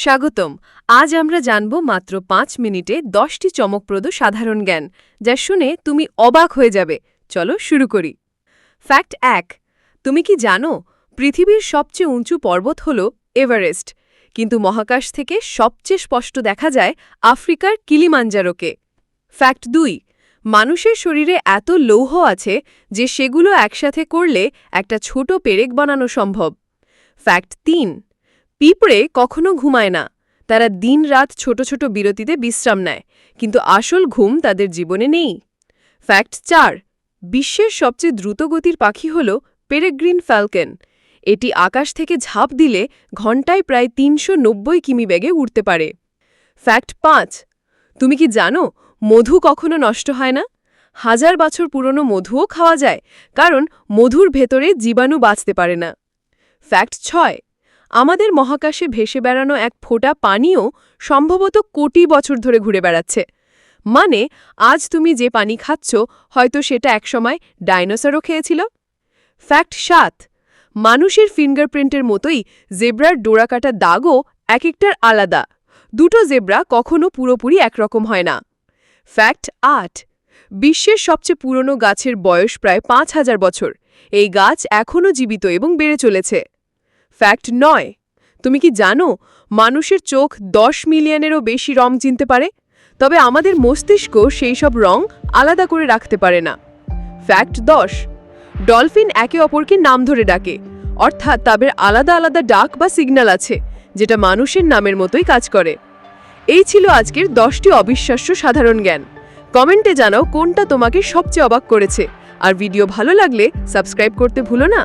স্বাগতম। আজ আমরা জানব মাত্র ৫ মিনিটে ১০টি চমকপ্রদ সাধারণ জ্ঞান, যা শুনে তুমি অবাক হয়ে যাবে। চলো শুরু করি। ফ্যাক্ট ১। তুমি কি জানো পৃথিবীর সবচেয়ে উঁচু পর্বত হল এভারেস্ট, কিন্তু মহাকাশ থেকে সবচেয়ে স্পষ্ট দেখা যায় আফ্রিকার কিলিমাঞ্জারোকে। ফ্যাক্ট ২। মানুষের শরীরে এত লৌহ আছে যে সেগুলো একসাথে করলে একটা ছোট পেরেক বানানো সম্ভব। ফ্যাক্ট ৩। পিঁপড়ে কখনো ঘুমায় না, তারা দিন-রাত ছোট ছোট বিরতিতে বিশ্রাম নেয়, কিন্তু আসল ঘুম তাদের জীবনে নেই। ফ্যাক্ট ৪। বিশ্বের সবচেয়ে দ্রুতগতির পাখি হল পেরেগ্রিন ফ্যালকন। এটি আকাশ থেকে ঝাঁপ দিলে ঘণ্টায় প্রায় ৩৯০ কিমি বেগে উড়তে পারে। ফ্যাক্ট ৫। তুমি কি জানো মধু কখনো নষ্ট হয় না? ১০০০ বছর পুরনো মধুও খাওয়া যায়, কারণ মধুর ভেতরে জীবাণু বাঁচতে পারে না। ফ্যাক্ট ৬। আমাদের মহাকাশে ভেসে বেড়ানো এক ফোঁটা পানিও সম্ভবত কোটি বছর ধরে ঘুরে বেড়াচ্ছে। মানে আজ তুমি যে পানি খাচ্ছ, হয়তো সেটা একসময় ডাইনোসরও খেয়েছিল। ফ্যাক্ট ৭। মানুষের ফিঙ্গারপ্রিন্টের মতোই জেব্রার ডোরাকাটা দাগও এক-একটার আলাদা। দুটো জেব্রা কখনো পুরোপুরি একরকম হয় না। ফ্যাক্ট ৮। বিশ্বের সবচেয়ে পুরনো গাছের বয়স প্রায় ৫,০০০ বছর। এই গাছ এখনও জীবিত এবং বেড়ে চলেছে। ফ্যাক্ট ৯। তুমি কি জানো মানুষের চোখ ১০ মিলিয়নেরও বেশি রং চিনতে পারে, তবে আমাদের মস্তিষ্ক সেই সব রং আলাদা করে রাখতে পারে না। ফ্যাক্ট ১০। ডলফিন একে অপরকে নাম ধরে ডাকে, অর্থাৎ তাদের আলাদা আলাদা ডাক বা সিগন্যাল আছে, যেটা মানুষের নামের মতোই কাজ করে। এই ছিল আজকের ১০টি অবিশ্বাস্য সাধারণ জ্ঞান। কমেন্টে জানাও কোনটা তোমাকে সবচেয়ে অবাক করেছে, আর ভিডিও ভালো লাগলে সাবস্ক্রাইব করতে ভুলো না।